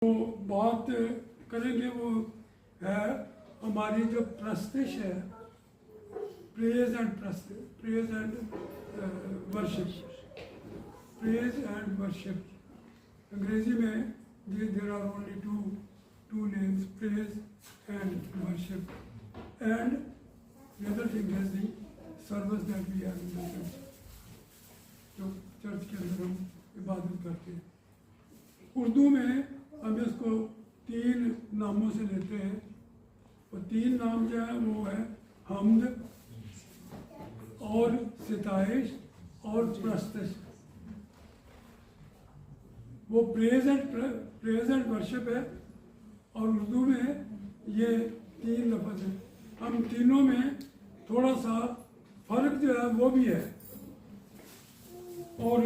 तो बात करेंगे वो है हमारी जो प्रस्तिश है, praise and worship. Praise and worship अंग्रेजी में there are only two names, praise and worship, and the other thing is the service that we have in the church, जो चर्च के अंदर हम इबादत करते हैं। उर्दू में हम इसको 3 नामों से लेते हैं, और 3 नाम जो है वो है हम्द और सिताइश और प्रस्तश। वो प्रेज एंड वर्शिप है, और उर्दू में ये 3 लफ्ज़ हैं। हम तीनों में थोड़ा सा फर्क जो है वो भी है, और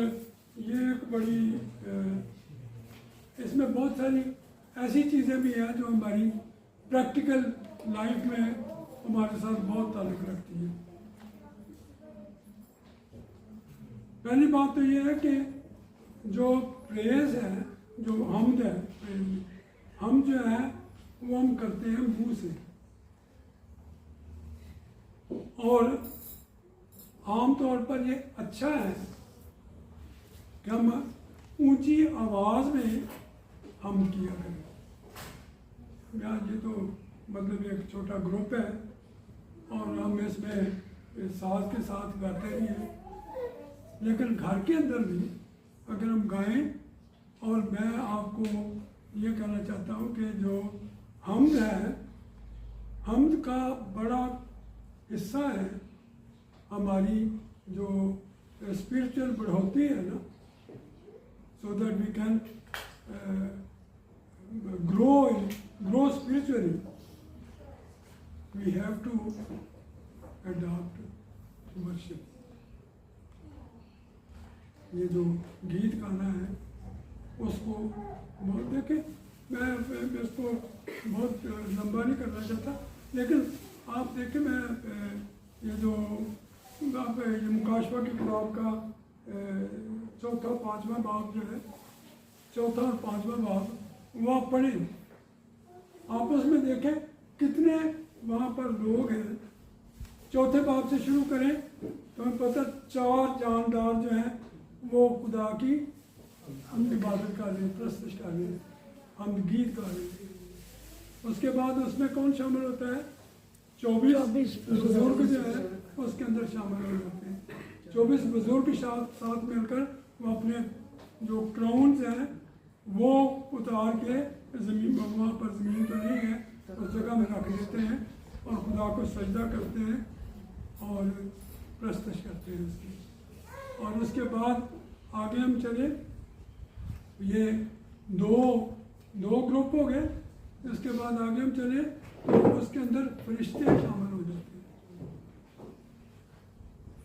ये एक बड़ी इसमें बहुत सारी ऐसी चीज़ें भी हैं जो हमारी प्रैक्टिकल लाइफ में हमारे साथ बहुत ताल्लुक़ रखती हैं। पहली बात तो ये है कि जो प्रेज है, जो हम्द है, हम जो है वो हम करते हैं मुंह से, और आम तौर पर ये अच्छा है कि हम ऊंची आवाज़ में हम किया करें। यहाँ ये तो मतलब एक छोटा ग्रुप है, और हम इसमें साथ के साथ गाते भी हैं, लेकिन घर के अंदर भी अगर हम गाएं, और मैं आपको ये कहना चाहता हूँ कि जो हम्द है, हम्द का बड़ा हिस्सा है हमारी जो स्पिरिचुअल बढ़ोतरी है ना, so that we can grow spiritually, we have to adopt worship. ये जो गीत गाना है उसको बहुत देखे, मैं इसको बहुत लंबा नहीं करना चाहता, लेकिन आप देखें, मैं ये जो आप ये मुकाशवा की किताब का चौथा 5वां बाब जो है, चौथा और 5वां बाब वो आप पढ़ें, आप उसमें देखें कितने वहाँ पर लोग हैं। चौथे बाब से शुरू करें तो हमें पता 4 जानदार जो हैं वो खुदा की हम इबादत कर रहे हैं, प्रस्तुत कर रहे हैं, हम गीत गा रहे हैं। उसके बाद उसमें कौन शामिल होता है? 24 बुजुर्ग जो है उसके अंदर शामिल हो जाते हैं। 24 बुजुर्ग के साथ मिलकर वो अपने जो क्राउन्स हैं वो उतार के ज़मीन, वहाँ पर ज़मीन तो नहीं है, उस जगह में रख देते हैं, और खुदा को सजदा करते हैं और प्रस्तुत करते हैं उसकी। और उसके बाद आगे हम चले, ये दो ग्रुप हो गए। उसके बाद आगे हम चले तो उसके अंदर फरिश्ते शामिल हो जाते हैं।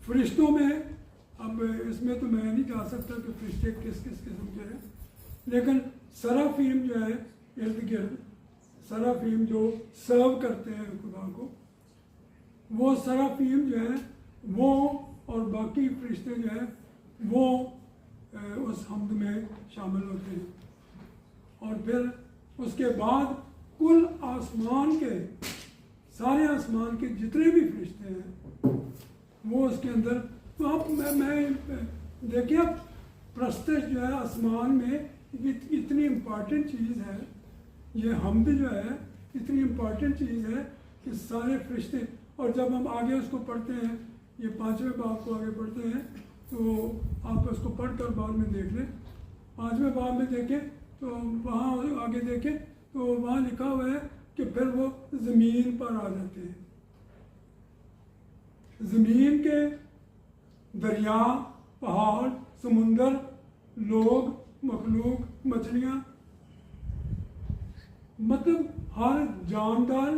फरिश्तों में, अब इसमें तो मैं नहीं जा सकता कि फरिश्ते किस किस्म के हैं, लेकिन सराफीम जो है इर्द गिर्द, सराफीम जो सर्व करते हैं खुदा को, वो सराफीम जो है वो और बाकी फरिश्ते जो है वो उस हम्द में शामिल होते हैं। और फिर उसके बाद कुल आसमान के, सारे आसमान के जितने भी फरिश्ते हैं वो उसके अंदर, तो आप मैं देखिए, आप प्रस्तुत जो है आसमान में इतनी इम्पॉर्टेंट चीज़ है, ये हम्द जो है इतनी इम्पॉर्टेंट चीज़ है कि सारे फरिश्ते, और जब हम आगे उसको पढ़ते हैं, ये 5वें बाब को आगे पढ़ते हैं, तो आप उसको पढ़कर बाद में देख लें। 5वें बाब में देखें तो वहाँ आगे देखें तो वहाँ लिखा हुआ है कि फिर वो ज़मीन पर आ जाते हैं। ज़मीन के दरिया, पहाड़, समुंदर, लोग, मखलूक, मछलियाँ, मतलब हर जानदार,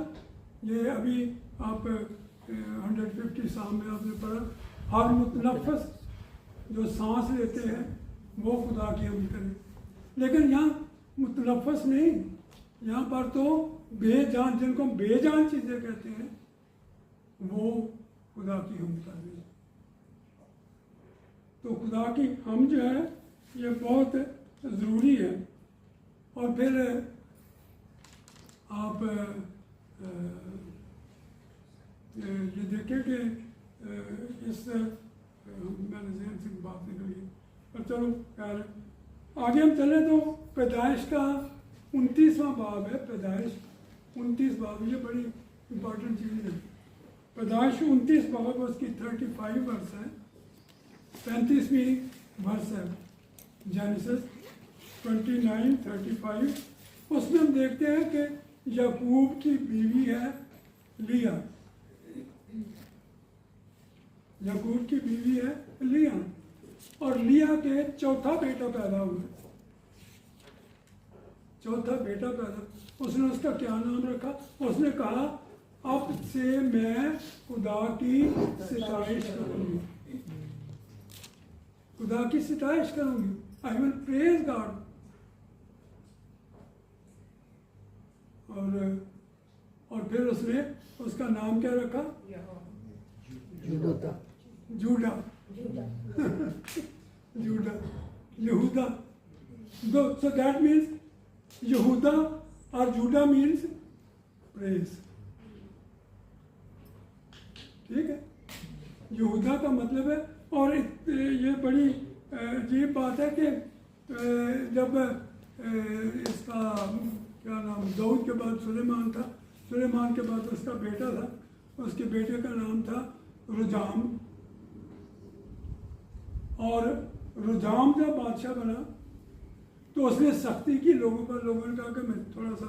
ये अभी आप 150 साल में आपने पढ़ा, हर मुतनफ़स जो सांस लेते हैं वो खुदा की हम करें। लेकिन यहाँ मुतनफ़स नहीं, यहाँ पर तो बेजान, जिनको बेजान चीज़ें कहते हैं, वो खुदा की हम कर रहे हैं। तो खुदा की हम जो है ये बहुत ज़रूरी है। और फिर आप ये देखें कि इस मैंने जहन से बात निकल गई, पर चलो यार आगे हम चले तो पैदाइश का 29वां बाब है। पैदाइश 29 बाब, ये बड़ी इंपॉर्टेंट चीज़ है। पैदाइश 29 बाब, उसकी 35 वर्स है, 35वीं वर्स है जेनेसिस 29:35। उसमें हम देखते हैं कि याकूब की बीवी है लिया। याकूब की बीवी है लिया, और लिया के चौथा बेटा पैदा हुआ। चौथा बेटा पैदा, उसने उसका क्या नाम रखा? उसने कहा अब से मैं खुदा की सिताइश करूंगी, खुदा की सिताइश करूंगी, आई विल प्रेज गॉड। और फिर उसने उसका नाम क्या रखा? जूडा। जूडा जूडा, यहूदा। So that means यहूदा और जूडा मीन्स प्रेज। ठीक है, यहूदा का मतलब है। और ये बड़ी अजीब बात है कि जब इसका क्या नाम, दाऊद के बाद सुलेमान था, सुलेमान के बाद उसका बेटा था, उसके बेटे का नाम था रुजाम। और रुजाम जब बादशाह बना तो उसने सख्ती की लोगों पर। लोगों ने कहा कि मैं थोड़ा सा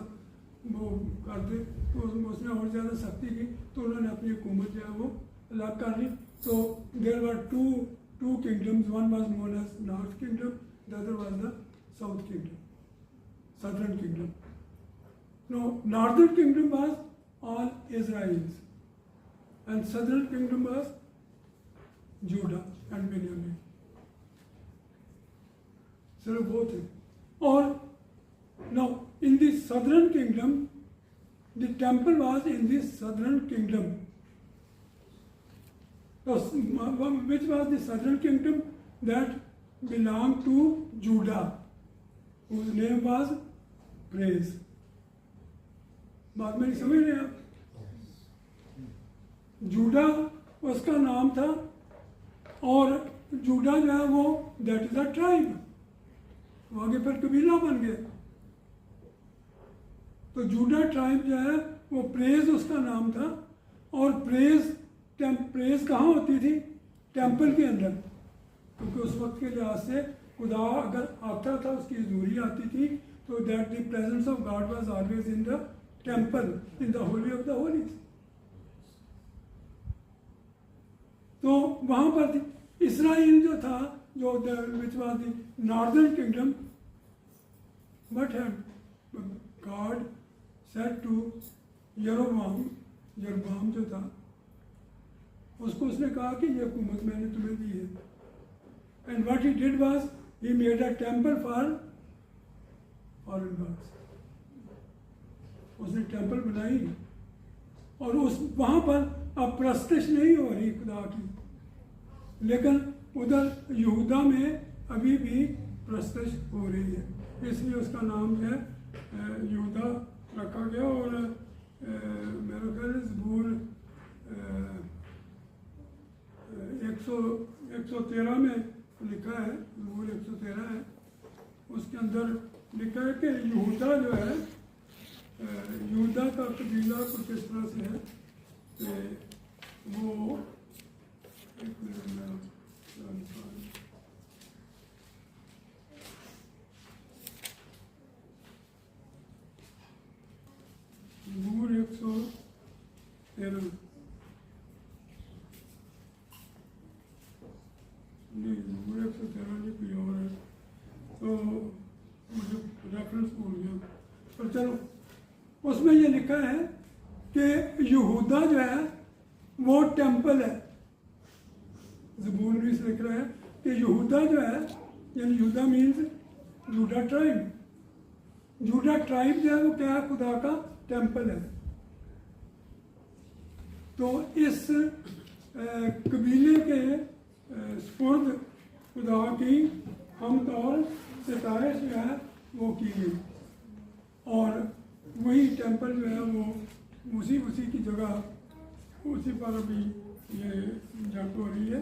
वो कर दे, तो उसने और ज़्यादा सख्ती की, तो उन्होंने अपनी हुकूमत जो है वो अलग कर ली। तो there were two kingdoms, one was known as north kingdom, the other was the south kingdom, southern kingdom. No, northern kingdom was all Israels and southern kingdom was Judah and Benjamin. सिर्फ वो थे। और now in the southern kingdom, the temple was in the southern kingdom. So which was the southern kingdom? That belonged to Judah, whose name was Praise. बात मेरी समझ रहे आप? JUDA उसका नाम था, और जूडा जो है वो दैट इज अ ट्राइब, आगे पर कबीला बन गया। तो जूडा ट्राइब जो है वो प्रेज उसका नाम था। और प्रेज कहाँ होती थी? टेंपल के अंदर, क्योंकि उस वक्त के लिहाज से खुदा अगर आता था, उसकी हजूरी आती थी, तो that the presence of God was always in the temple, in the Holi of the Holis. तो वहाँ पर इसराइल जो था, जो which was the northern kingdom, but had God said to यरोबाम जो था, उसको उसने कहा कि ये हुकूमत मैंने तुम्हें दी है। And what he did was he made a temple for foreign gods. उसने टेंपल बनाई, और उस वहाँ पर अब प्रस्तिश नहीं हो रही खुदा की, लेकिन उधर यहूदा में अभी भी प्रस्तिश हो रही है, इसलिए उसका नाम जो है यहूदा रखा गया। और मेरा ख्याल ज़बूर 113 में लिखा है, ज़बूर 113 है, उसके अंदर लिखा है कि यहूदा जो है, यहूदा का कबीला कुछ इस तरह से है कि वो, एक मिनट में ज़बूर 113 नहीं, ज़बूर 113 नहीं, कोई और है, तो मुझे रेफरेंस भूल गया। पर चलो, उसमें ये लिखा है कि यहूदा जो है वो टेंपल है। ज़बूर में लिख रहा है कि यहूदा जो है, यानी यहूदा means Judah tribe. Judah tribe जो है वो क्या है? खुदा का टेंपल है। तो इस कबीले के स्पुर्द खुदा की हमद और सितारिश जो है वो की गई। वही टेंपल जो है वो उसी की जगह उसी पर अभी ये जंग हो रही है।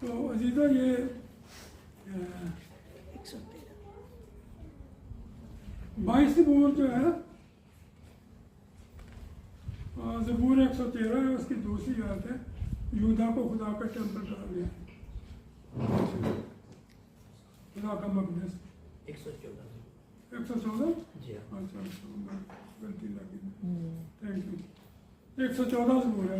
तो अजीज़ो ये 22 ज़बूर जो है ज़बूर 113 है, उसकी दूसरी आयत है, यहूदा को खुदा का टेंपल कहा गया, खुदा का मक़दस। 114 जी हाँ। अच्छा गलती लगी, थैंक यू। 114 ज़बूर है।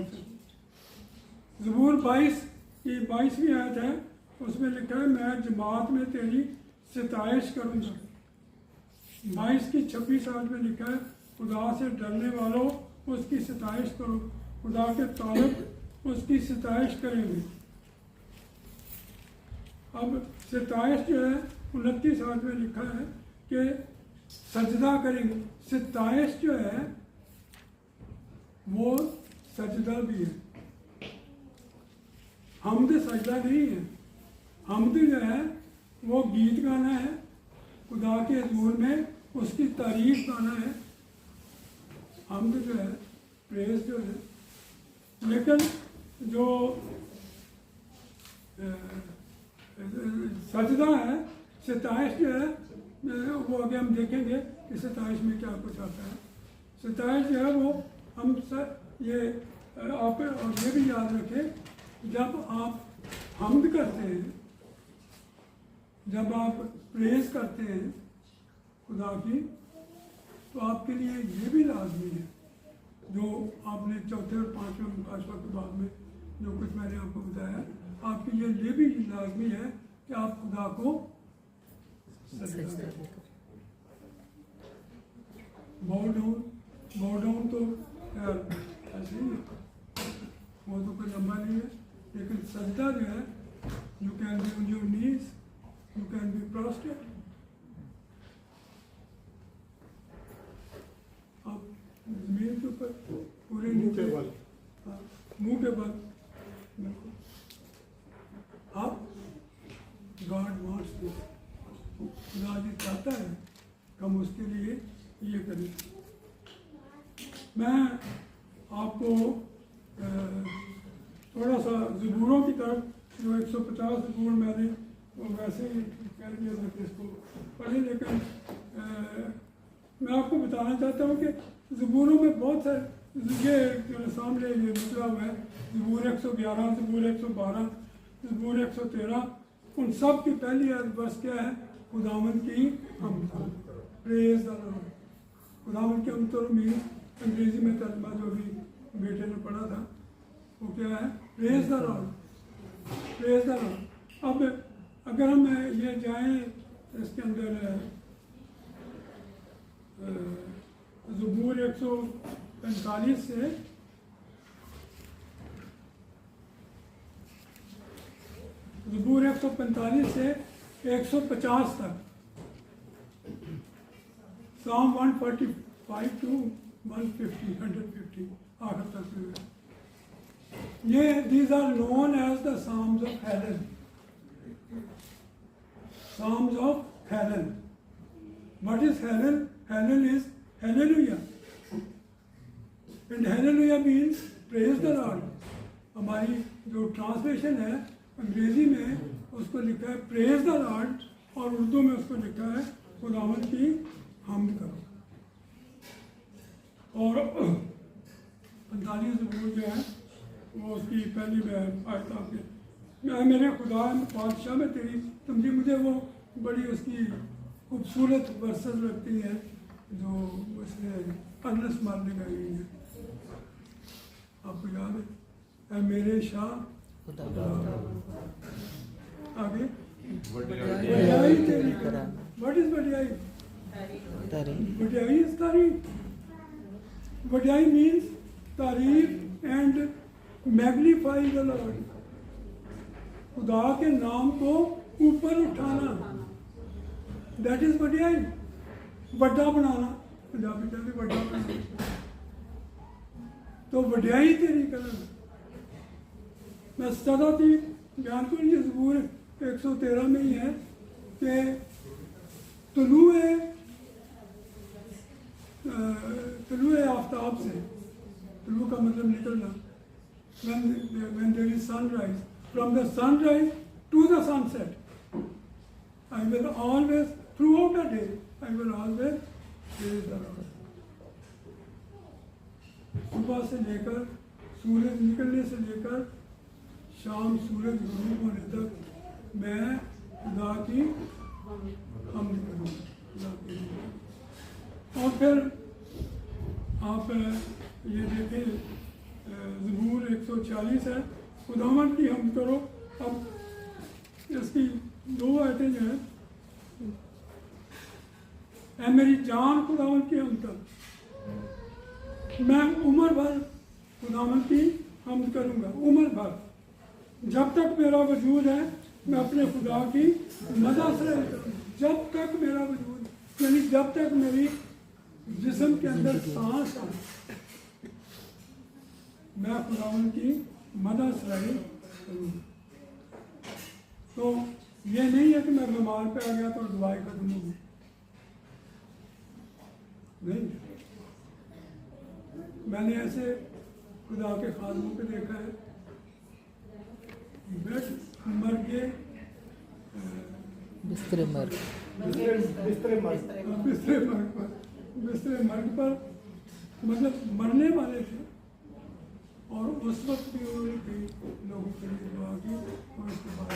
ज़बूर 22 की 22वीं आयत है, उसमें लिखा है मैं जमात में तेरी सिताइश करूँगा। 22 की 26 आयत में लिखा है खुदा से डरने वालों उसकी सिताइश करो, खुदा के ताल्लुक उसकी सिताइश करेंगे। अब सिताइश जो है 29 आयत में लिखा है कि सजदा करेंगे। सिताइश जो है वो सजदा भी है, हमद सजदा नहीं है। हमद जो है वो गीत गाना है, खुदा के हज़ूर में उसकी तारीफ गाना है, हमद जो है प्रेज जो है। लेकिन जो सजदा है, सिताइश जो है वो आगे हम देखेंगे कि सिताइश में क्या कुछ आता है। सिताइश जो है वो हम ये आप और ये भी याद रखें, जब आप हमद करते हैं, जब आप प्रेज करते हैं खुदा की, तो आपके लिए ये भी लाजमी है जो आपने चौथे और पाँचवें मुकाशवा के बाद में जो कुछ मैंने आपको बताया, आपके लिए भी लाजमी है कि आप खुदा को बो डाउन तो यार ऐसे ही है, वो तो कोई लंबा नहीं है। लेकिन सजदा जो है, you can be on your knees, you can be prostate. आप जमीन के ऊपर पूरे नीचे मुंह के बल आप गॉड वांट्स दिस, खुदा जी चाहता है हम उसके लिए ये करें। मैं आपको थोड़ा सा ज़बूरों की तरफ, जो 150 ज़बूर मैंने वो वैसे ही कह दिया था कि इसको पढ़े, लेकिन मैं आपको बताना चाहता हूँ कि ज़बूरों में बहुत सारे, ये जो सामने ये निकला हुआ है, ज़बूर 111, ज़बूर 112, ज़बूर 113, उन सब की पहली वर्ष क्या है? खुदावंद की हमद, प्रेज द लॉर्ड। खुदावंद की हमद में अंग्रेजी में तर्जमा जो भी बेटे ने पढ़ा था वो क्या है? Praise the Lord, praise the Lord. अब अगर हम ये जाएं इसके अंदर ज़बूर 145 से ज़बूर 145 से 150 तक, Psalm 145 to 150, 150 आखिर तक में ये these are known as the Psalms of Helen. Psalms of Helen. What is Helen? Helen is Hallelujah. And Hallelujah means praise the Lord. हमारी जो ट्रांसलेशन है अंग्रेजी में उसको लिखा है प्रेज द लॉर्ड, और उर्दू में उसको लिखा है खुदावंद की हमद करो। और 45 ज़बूर जो है वो उसकी पहली आयत आपके मेरे खुदा बादशाह में तेरी तुमने, मुझे वो बड़ी उसकी खूबसूरत वर्सेस लगती है जो उसने अनस मारने का ही है, आपको याद है? मेरे शाह आगे वडियाई तेरी करा। व्हाट इज वडियाई? वडियाई इज तारीफ। वडियाई मीन्स तारीफ एंड मैग्नीफाई द लॉर्ड, खुदा के नाम को ऊपर उठाना, दैट इज वडियाई। बड़ा बनाना, पंजाबी कहते बड़ा बनाना, तो वडियाई तेरी करना। मैं सदा थी बयान को, ये ज़बूर 113 में ही है कि तुलू है तुलुए आफ्ताब से, तुलु का मतलब निकलना, when there is sunrise, from the sunrise to the sunset, I will always, throughout the day, I will always praise the Lord. सुबह से लेकर सूरज निकलने से लेकर शाम सूरज गुरूब होने तक मैं खुदा की हम्द करूँगा। और फिर आप ये देखें, ज़बूर 140 है, खुदावंद की हम्द करो। अब इसकी 2 आयतें जो हैं, ऐ मेरी जान खुदावंद की हम्द कर, मैं उम्र भर खुदावंद की हम्द करूँगा। उम्र भर, जब तक मेरा वजूद है मैं अपने खुदा की मदद से करूँगा। जब तक मेरा वजूद, यानी जब तक मेरी जिस्म के अंदर सांस है, मैं खुदावंद की मदद से करूँगा। तो ये नहीं है कि मैं बीमार पे आ गया तो दवाई खत्म होगी, नहीं। मैंने ऐसे खुदा के खादमों को देखा है, बेड मर के बिस्तरे मर्ग पर मतलब मरने वाले थे, और उस वक्त भी उन्होंने कई लोगों के लिए दुआ की और उसके बाद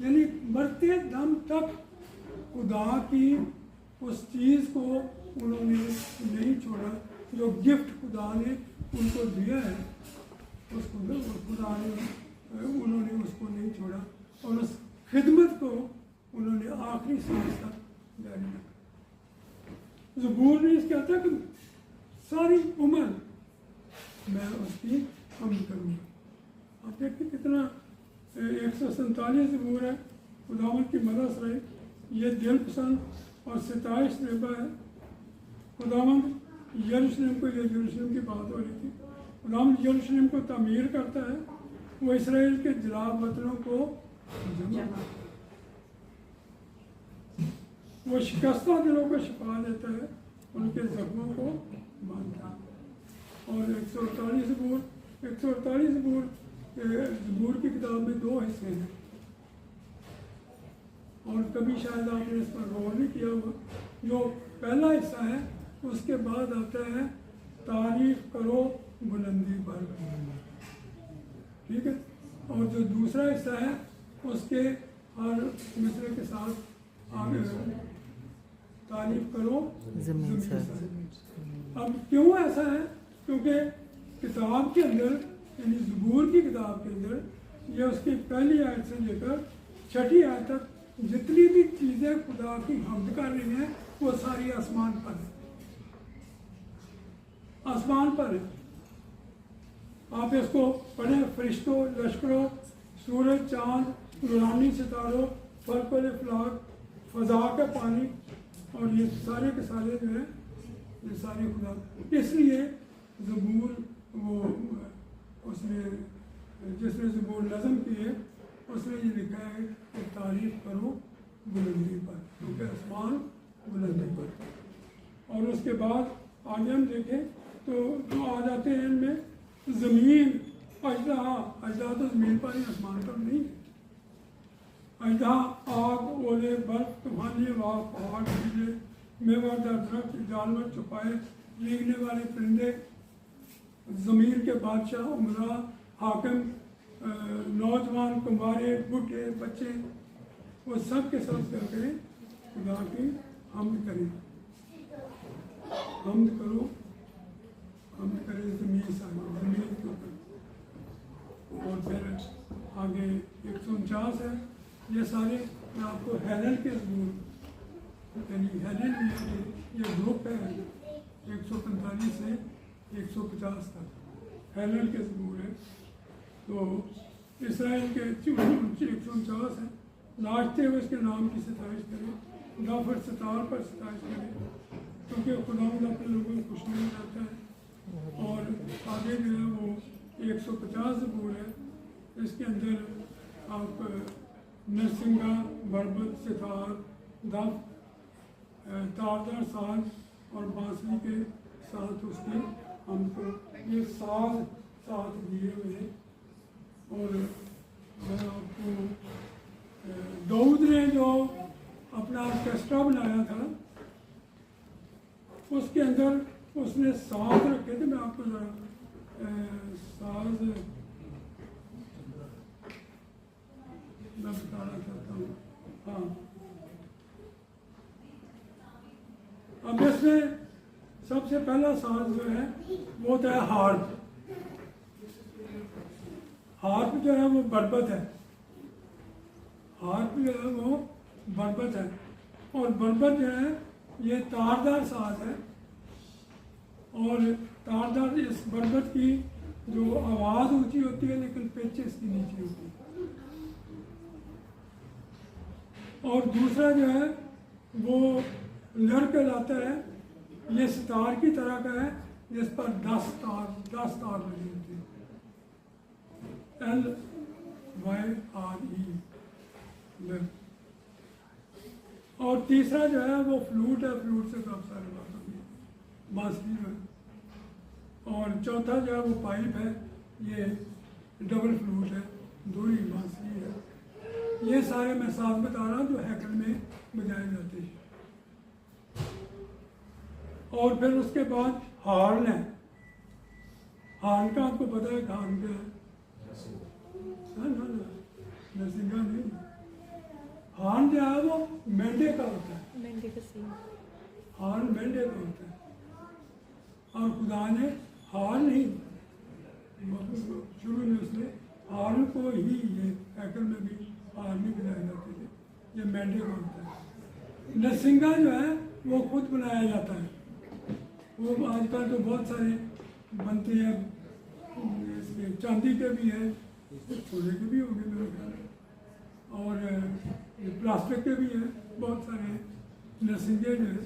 यानी मरते दम तक खुदा की उस चीज़ को उन्होंने नहीं छोड़ा जो गिफ्ट खुदा ने उनको दिया है। उस खुदा ने उन्होंने उसको नहीं छोड़ा और उस खिदमत को उन्होंने आखिरी सांस तक जारी रखा। ज़बूर ने इस कहता कि सारी उम्र मैं उसकी हम्द करूँगा। आप देखिए कितना 147 ज़बूर है, खुदावंद की मदद से ये दिल पसंद और सिताइश नेबा है। खुदावंद यरूशलेम को, ये यरूशलेम की बात हो रही थी, खुदावंद यरूशलेम को तामीर करता है, वो इसराइल के जलाब वतनों को जमा, वो शिकस्ता दिलों को शिफा देता है, उनके जख्मों को बांधता है। और 148 ज़बूर की किताब में 2 हिस्से हैं, और कभी शायद आपने इस पर गौर नहीं किया होगा। जो पहला हिस्सा है उसके बाद आता है तारीफ करो बुलंदी पर, ठीक है। और जो दूसरा हिस्सा है उसके हर मिसरे के साथ आगे तारीफ करो ज़मीन से। अब क्यों ऐसा है? क्योंकि किताब के अंदर, यानी ज़बूर की किताब के अंदर, ये उसकी पहली आयत से लेकर 6ठी आयत तक जितनी भी चीज़ें खुदा की हम्द कर रही हैं वो सारी आसमान पर है, आसमान पर है। आप इसको पढ़ें, फरिश्तों, लश्करों, सूरज, चांद, नूरानी सितारों, फल फल फलाक, फजा का पानी, और ये सारे के सारे जो है ये सारे खुदा। इसलिए ज़बूर वो उसने, जिसने ज़बूर नज़म की है, उसने ये लिखा है कि तारीफ करो बुलंदी पर, क्योंकि आसमान बुलंदी पर। और उसके बाद आगे हम देखें तो जो आ जाते हैं इनमें ज़मीन, अजदा तो ज़मीन पर ही, आसमान पर नहीं है। अजदा, आग, ओले, बर्फ, तूफानी हवा, पहाड़, टीले, मेवादार दरख्त, जानवर, छुपाए रेंगने वाले परिंदे, ज़मीन के बादशाह, उमरा, हाकिम, नौजवान, कुमारे, बूढ़े, बच्चे, वो सब के सब क्या करें? खुदा की हम्द करें। हम्द करो, हम्द करें ज़मीन के ऊपर। और फिर आगे 149 है। ये सारे मैं आपको हेलन के ज़बूर, यानी हेलन ये ग्रुप है 145 से 150 तक हेलन के ज़बूर है। तो इसराइल के 149 है। नाचते हुए उसके नाम की सताइश करें, गाफर सितार पर सताइश करें, क्योंकि खुदावंद अपने लोगों को खुश नहीं रहता है। और आगे जो है वो 150 ज़बूर है। इसके अंदर आप नरसिंगा, बरबत, सितार, दफ, तारदार साज और बांसुरी के साथ उसके हमको ये साज साथ दिए हुए हैं। और मैं आपको दाऊद ने जो अपना ऑर्केस्ट्रा बनाया था उसके अंदर उसने साज रखे थे। मैं आपको जरा साज मैं बताना चाहता हूँ। हाँ, अब इसमें सबसे पहला साज जो है वो होता है हार्प। हार्प जो है वो बरबत है। हार्प जो है वो बरबत है और बरबत जो है ये तारदार साज है। और तारदार इस बरबत की जो आवाज़ ऊंची होती है लेकिन पिच इसकी नीची होती है। और दूसरा जो है वो लड़ कहलाता है। ये सितार की तरह का है जिस पर 10 तार लगी होती है। LYRE। और तीसरा जो है वो फ्लूट है। फ्लूट से काफ़ी सारी बात होती है, बांसुरी में। और चौथा जो है वो पाइप है। ये डबल फ्लूट है, दो ही बांसुरी है। ये सारे मैं साथ बता रहा हूँ जो हैकल में बजाए जाते हैं। और फिर उसके बाद हार्न है। हार्न का आपको पता है हार्न क्या है? ना नरसिंगा नहीं। हार्न जो है वो मेंढे का होता है। मेंढे का सींग। हार्न मेंढे का होता है। और खुदा ने हार्न ही शुरू में उसने हार्न को ही ये हैकल में भी हार्न ही बनाए जाते थे। ये मेंढे का होता है। नरसिंगा जो है वो खुद बनाया जाता है। वो आजकल तो बहुत सारे बनते हैं। इसके चांदी के भी है, सोने के भी होंगे मेरे ख्याल में, और प्लास्टिक के भी हैं। बहुत सारे नरसिंगे जो है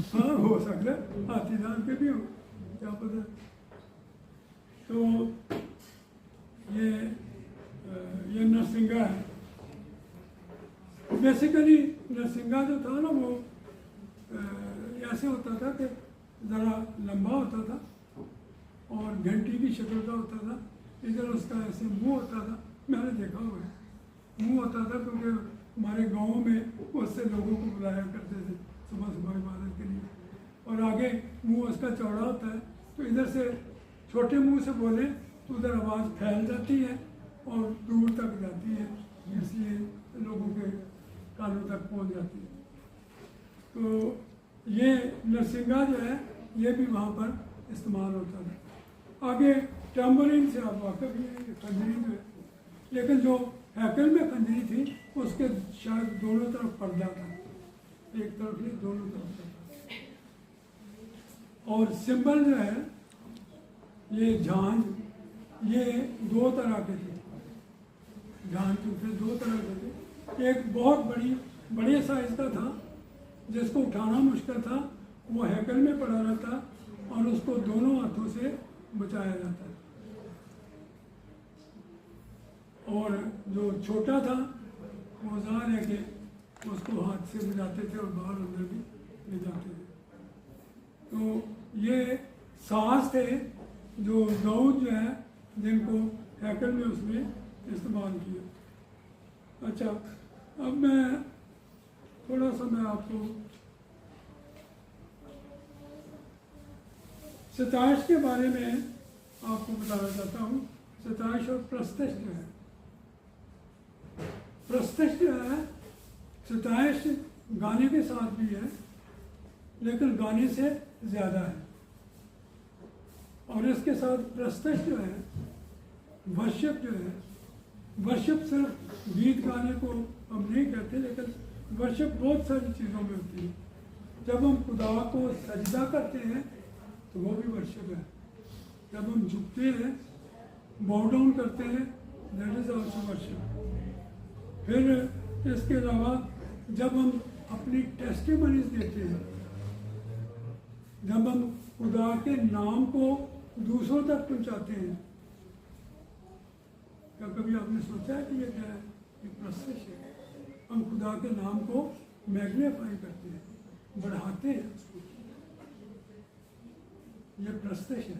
हाँ हो सकता है हाथीदार के भी हो, क्या पता। तो ये नरसिंगा है। बेसिकली नरसिंगा जो था ना वो ऐसे होता था कि ज़रा लंबा होता था और घंटी की शक्ल का होता था। इधर उसका ऐसे मुंह होता था। मैंने देखा हुआ है, मुंह होता था क्योंकि हमारे गाँव में उससे लोगों को बुलाया करते थे सुबह सुबह इबादत के लिए। और आगे मुंह उसका चौड़ा होता है तो इधर से छोटे मुंह से बोले तो उधर आवाज़ फैल जाती है और दूर तक जाती है, इसलिए लोगों के कानों तक पहुंच जाती है। तो ये नरसिंगा जो है ये भी वहाँ पर इस्तेमाल होता था। आगे टैम्बोरिन से आप वाकफ ही है, खंजरी जो है, लेकिन जो हैकल में खंजरी थी उसके शायद दोनों तरफ पर्दा था, एक तरफ नहीं दोनों तरफ था। और सिंबल जो है ये झांझ, ये दो तरह के थे। झांझ थे दो तरह के थे। एक बहुत बड़े साइज का था जिसको उठाना मुश्किल था, वो हैकल में पड़ा रहता और उसको दोनों हाथों से बचाया जाता। और जो छोटा था वो ज़ाहिर है कि उसको हाथ से बजाते थे और बाहर अंदर भी ले जाते थे। तो ये साज थे जो दाऊद जो है जिनको हैकल में उसने इस्तेमाल किया। अच्छा, अब मैं थोड़ा सा आपको सताइश के बारे में आपको बताना चाहता हूँ। सताइश और प्रस्तिश जो है, प्रस्तिश जो है सताइश गाने के साथ भी है लेकिन गाने से ज़्यादा है। और इसके साथ प्रस्तिश जो है वर्शिप जो है, वर्शिप सिर्फ गीत गाने को हम नहीं कहते लेकिन वर्शिप बहुत सारी चीज़ों में होती है। जब हम खुदा को सजदा करते हैं तो वो भी वर्शिप है। जब हम झुकते हैं, बाउ डाउन करते हैं, दैट इज़ ऑल्सो वर्शिप। फिर इसके अलावा जब हम अपनी टेस्टिमनीज देते हैं, जब हम खुदा के नाम को दूसरों तक पहुंचाते हैं, क्या कभी आपने सोचा है कि ये क्या है? ये प्रोसेस है। हम खुदा के नाम को मैग्नीफाई करते हैं, बढ़ाते हैं उसको। ये प्रस्तुत है।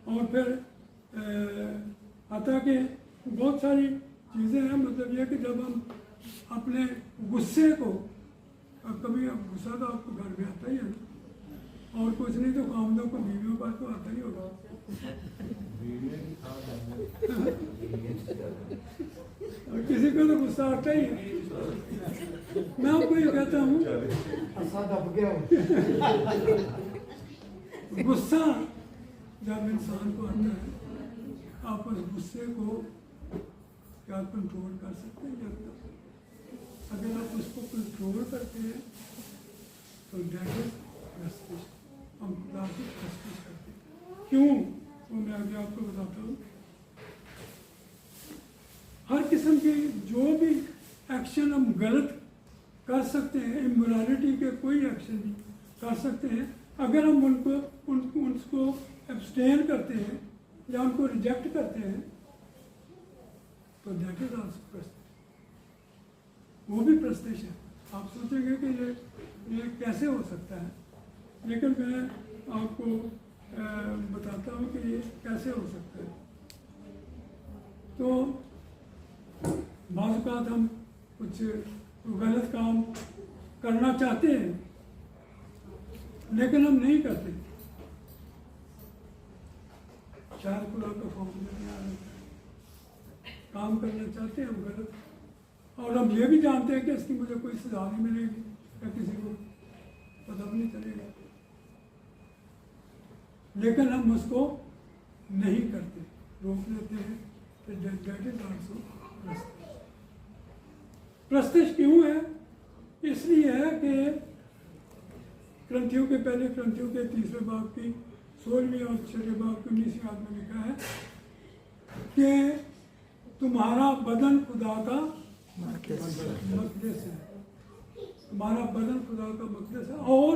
और फिर आता कि बहुत सारी चीज़ें हैं, मतलब ये कि जब हम अपने गुस्से को, अब कभी अब गुस्सा तो आपको घर में आता ही है ना, और कुछ नहीं तो कामदों को बीवियों पर तो आता ही होगा। और किसी को तो गुस्सा आता ही है। मैं आपको ये कहता हूँ, गुस्सा जब इंसान को आता है, आप उस गुस्से को क्या कंट्रोल कर सकते हैं? जब तक अगर आप उसको कंट्रोल करते हैं तो दैट इज जस्टिस। हम खुदा की जस्टिस करते हैं। क्यों? वो मैं आगे आपको बताता हूँ। हर किस्म की जो भी एक्शन हम गलत कर सकते हैं, इमोरालिटी के कोई एक्शन नहीं कर सकते हैं, अगर हम उनको एब्सटेन करते हैं या उनको रिजेक्ट करते हैं तो दैट इज आल्सो प्रेस्टेज। वो भी प्रेस्टेज है। आप सोचेंगे कि ये कैसे हो सकता है, लेकिन मैं आपको बताता हूँ कि ये कैसे हो सकता है। तो बाज़ औक़ात हम कुछ गलत काम करना चाहते हैं लेकिन हम नहीं करते, शायद खुदा का फॉर्म नहीं आ रहा है। काम करना चाहते हैं हम गलत, और हम ये भी जानते हैं कि इसकी मुझे कोई सजा नहीं मिलेगी या किसी को पता भी नहीं चलेगा, लेकिन हम उसको नहीं करते, रोक लेते हैं। तो that is also Prestige. Prestige क्यों है? इसलिए है कि ग्रंथियों के पहले ग्रंथियों के 3 बाब की 16वीं और 6 बाब की 19वीं आयत में लिखा है कि तुम्हारा बदन खुदा का मक़दस है। तुम्हारा बदन खुदा का मक़दस है और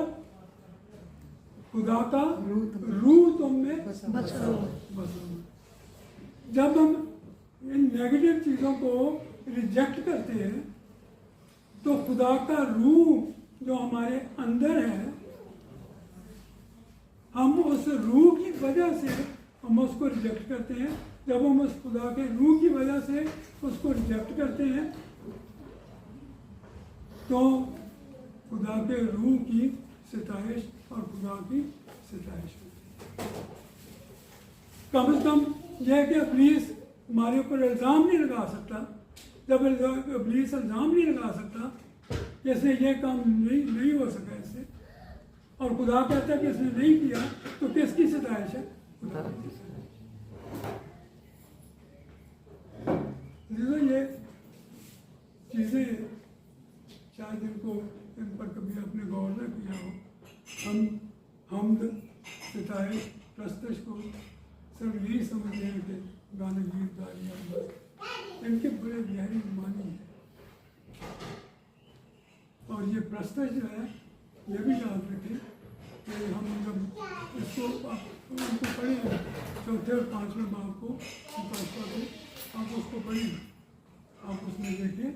खुदा का रूह तुम में बसा। जब हम इन नेगेटिव चीज़ों को रिजेक्ट करते हैं तो खुदा का रूह जो हमारे अंदर है, हम उस रूह की वजह से हम उसको रिजेक्ट करते हैं। जब हम उस खुदा के रूह की वजह से उसको रिजेक्ट करते हैं तो खुदा के रूह की सिताइश और खुदा की सिताइश होती है। कम से कम यह है कि इब्लीस हमारे ऊपर इल्ज़ाम नहीं लगा सकता। जब इब्लीस इल्ज़ाम नहीं लगा सकता जैसे ये काम नहीं हो सका इससे, और खुदा कहता है कि इसने नहीं किया, तो किसकी सिताइश है? खुदा की। ये चीज़ें शायद इन पर कभी आपने गौर न किया हो। हम सिताइश प्रस्तुत को सिर्फ यही समझते हैं कि गाने गीत गालियाँ, इनके बड़े गहरी मानी है। और ये प्रस्तुत जो है ये भी याद रखें कि हम जब इसको उनको पढ़ें 4थे और 5वें बाब को आप उसको पढ़ें, आप उसमें देखें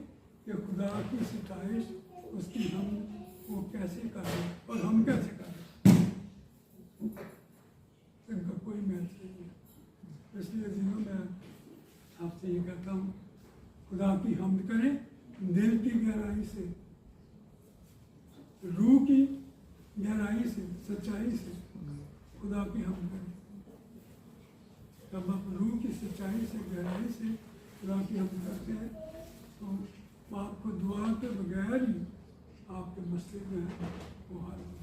कि खुदा की सिताइश उसकी हम वो कैसे कर रहे हैं और हम कैसे कर रहे हैं, इनका कोई मैच नहीं है। इसलिए जीवन मैं आपसे ये कहता हूँ, खुदा की हमद करें दिल की गहराई से, रूह की गहराई से, सच्चाई से खुदा की हमद करें। जब आप रूह की सच्चाई से, गहराई से खुदा की हमद करते हैं तो आपको दुआ के बगैर ही आपके मसले जो है वो हल हो।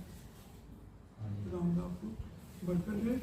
खुदा आपको बरकत दे।